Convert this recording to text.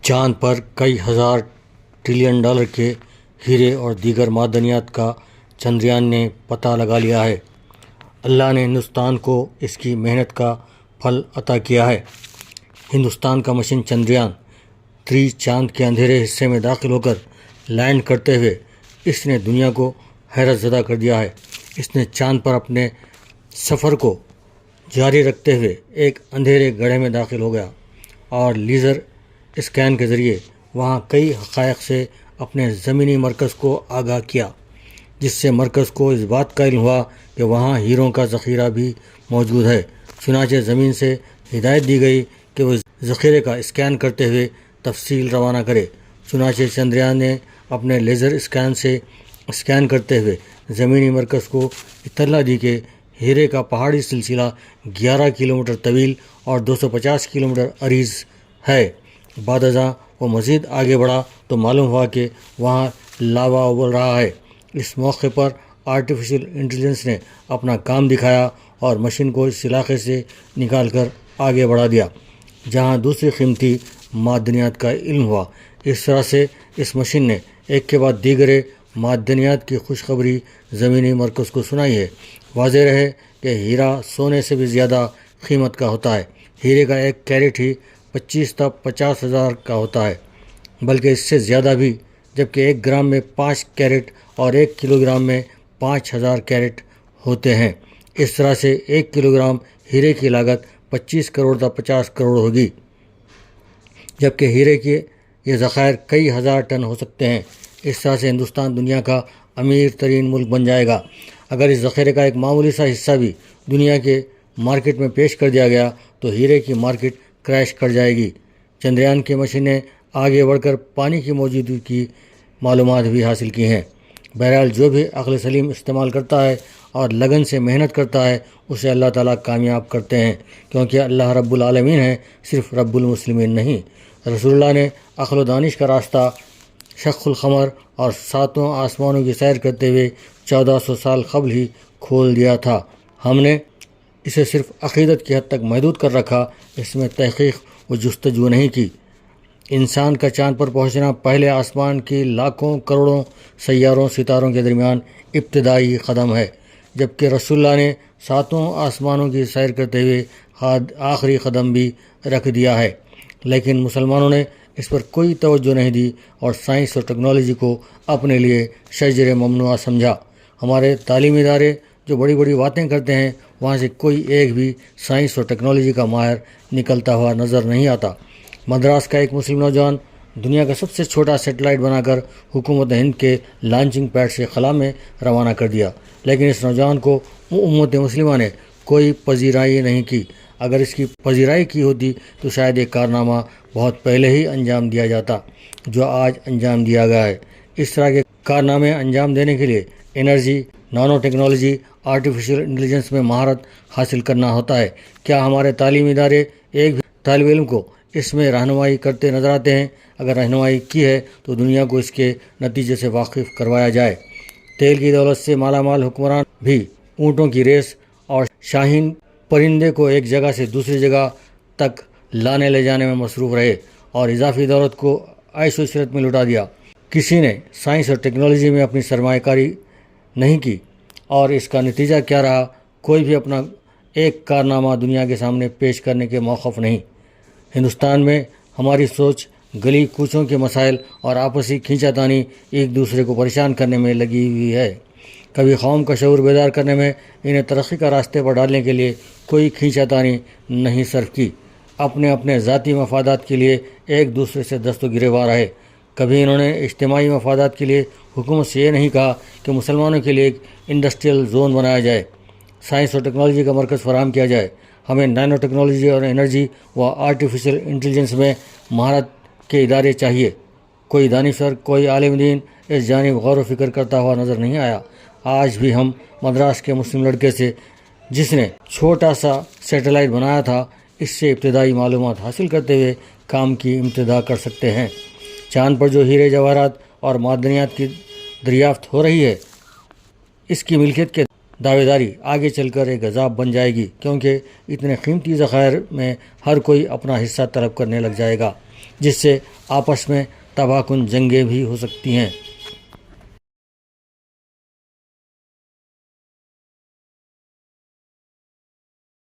چاند پر کئی ہزار ٹریلین ڈالر کے ہیرے اور دیگر معدنیات کا چندریان نے پتہ لگا لیا ہے۔ اللہ نے ہندوستان کو اس کی محنت کا پھل عطا کیا ہے۔ ہندوستان کا مشن چندریان 3 چاند کے اندھیرے حصے میں داخل ہو کر لینڈ کرتے ہوئے اس نے دنیا کو حیرت زدہ کر دیا ہے۔ اس نے چاند پر اپنے سفر کو جاری رکھتے ہوئے ایک اندھیرے گڑھے میں داخل ہو گیا اور لیزر اسکین کے ذریعے وہاں کئی حقائق سے اپنے زمینی مرکز کو آگاہ کیا، جس سے مرکز کو اس بات کا علم ہوا کہ وہاں ہیروں کا ذخیرہ بھی موجود ہے۔ چنانچہ زمین سے ہدایت دی گئی کہ وہ ذخیرے کا اسکین کرتے ہوئے تفصیل روانہ کرے۔ چنانچہ چندریان نے اپنے لیزر اسکین سے اسکین کرتے ہوئے زمینی مرکز کو اطلاع دی کہ ہیرے کا پہاڑی سلسلہ 11 کلومیٹر طویل اور 250 کلومیٹر عریض ہے۔ بعد ازاں وہ مزید آگے بڑھا تو معلوم ہوا کہ وہاں لاوا ابل رہا ہے۔ اس موقع پر آرٹیفیشل انٹیلیجنس نے اپنا کام دکھایا اور مشین کو اس علاقے سے نکال کر آگے بڑھا دیا جہاں دوسری قیمتی معدنیات کا علم ہوا۔ اس طرح سے اس مشین نے ایک کے بعد دیگرے معدنیات کی خوشخبری زمینی مرکز کو سنائی ہے۔ واضح رہے کہ ہیرا سونے سے بھی زیادہ قیمت کا ہوتا ہے۔ ہیرے کا ایک کیرٹ ہی 25 تا 50 ہزار کا ہوتا ہے، بلکہ اس سے زیادہ بھی، جبکہ 1 گرام میں 5 کیرٹ اور 1 کلو گرام میں 5000 کیرٹ ہوتے ہیں۔ اس طرح سے 1 کلو گرام ہیرے کی لاگت 25 کروڑ تا 50 کروڑ ہوگی، جبکہ ہیرے کے یہ ذخائر کئی ہزار ٹن ہو سکتے ہیں۔ اس طرح سے ہندوستان دنیا کا امیر ترین ملک بن جائے گا۔ اگر اس ذخیرے کا ایک معمولی سا حصہ بھی دنیا کے مارکیٹ میں پیش کر دیا گیا تو ہیرے کی مارکیٹ کریش کر جائے گی۔ چندریان کی مشین نے آگے بڑھ کر پانی کی موجودگی کی معلومات بھی حاصل کی ہیں۔ بہرحال جو بھی عقل سلیم استعمال کرتا ہے اور لگن سے محنت کرتا ہے اسے اللہ تعالیٰ کامیاب کرتے ہیں، کیونکہ اللہ رب العالمین ہے، صرف رب المسلمین نہیں۔ رسول اللہ نے عقل و دانش کا راستہ شق القمر اور 7 آسمانوں کی سیر کرتے ہوئے 1400 سال قبل ہی کھول دیا تھا۔ ہم نے اسے صرف عقیدت کی حد تک محدود کر رکھا، اس میں تحقیق و جستجو نہیں کی۔ انسان کا چاند پر پہنچنا پہلے آسمان کی لاکھوں کروڑوں سیاروں ستاروں کے درمیان ابتدائی قدم ہے، جبکہ رسول اللہ نے 7 آسمانوں کی سیر کرتے ہوئے آخری قدم بھی رکھ دیا ہے۔ لیکن مسلمانوں نے اس پر کوئی توجہ نہیں دی اور سائنس اور ٹیکنالوجی کو اپنے لیے شجر ممنوعہ سمجھا۔ ہمارے تعلیمی ادارے جو بڑی بڑی باتیں کرتے ہیں، وہاں سے کوئی ایک بھی سائنس اور ٹیکنالوجی کا ماہر نکلتا ہوا نظر نہیں آتا۔ مدراس کا ایک مسلم نوجوان دنیا کا سب سے چھوٹا سیٹلائٹ بنا کر حکومت ہند کے لانچنگ پیڈ سے خلا میں روانہ کر دیا، لیکن اس نوجوان کو امت مسلمہ نے کوئی پذیرائی نہیں کی۔ اگر اس کی پذیرائی کی ہوتی تو شاید یہ کارنامہ بہت پہلے ہی انجام دیا جاتا جو آج انجام دیا گیا ہے۔ اس طرح کے کارنامے انجام دینے کے لیے انرجی، نانو ٹیکنالوجی، آرٹیفیشل انٹیلیجنس میں مہارت حاصل کرنا ہوتا ہے۔ کیا ہمارے تعلیمی ادارے ایک بھی طالب علم کو اس میں رہنمائی کرتے نظر آتے ہیں؟ اگر رہنمائی کی ہے تو دنیا کو اس کے نتیجے سے واقف کروایا جائے۔ تیل کی دولت سے مالا مال حکمران بھی اونٹوں کی ریس اور شاہین پرندے کو ایک جگہ سے دوسری جگہ تک لانے لے جانے میں مصروف رہے اور اضافی دولت کو عیش و عشرت میں لٹا دیا۔ کسی نے سائنس اور ٹیکنالوجی میں اپنی سرمایہ کاری نہیں کی، اور اس کا نتیجہ کیا رہا؟ کوئی بھی اپنا ایک کارنامہ دنیا کے سامنے پیش کرنے کے موقف نہیں۔ ہندوستان میں ہماری سوچ گلی کوچوں کے مسائل اور آپسی کھینچا تانی ایک دوسرے کو پریشان کرنے میں لگی ہوئی ہے۔ کبھی قوم کا شعور بیدار کرنے میں انہیں ترقی کا راستے پر ڈالنے کے لیے کوئی کھینچا تانی نہیں صرف کی۔ اپنے ذاتی مفادات کے لیے ایک دوسرے سے دست و گریباں رہے۔ کبھی انہوں نے اجتماعی مفادات کے لیے حکومت سے یہ نہیں کہا کہ مسلمانوں کے لیے ایک انڈسٹریل زون بنایا جائے، سائنس اور ٹیکنالوجی کا مرکز فراہم کیا جائے۔ ہمیں نینو ٹیکنالوجی اور انرجی و آرٹیفیشل انٹیلیجنس میں مہارت کے ادارے چاہیے۔ کوئی دانشور، کوئی عالم دین اس جانب غور و فکر کرتا ہوا نظر نہیں آیا۔ آج بھی ہم مدراس کے مسلم لڑکے سے، جس نے چھوٹا سا سیٹلائٹ بنایا تھا، اس سے ابتدائی معلومات حاصل کرتے ہوئے کام کی ابتدا کر سکتے ہیں۔ چاند پر جو ہیرے جواہرات اور معدنیات کی دریافت ہو رہی ہے، اس کی ملکیت کے دعوے داری آگے چل کر ایک عذاب بن جائے گی، کیونکہ اتنے قیمتی ذخائر میں ہر کوئی اپنا حصہ طلب کرنے لگ جائے گا۔ جس سے آپس میں تباہ کن جنگیں بھی ہو سکتی ہیں۔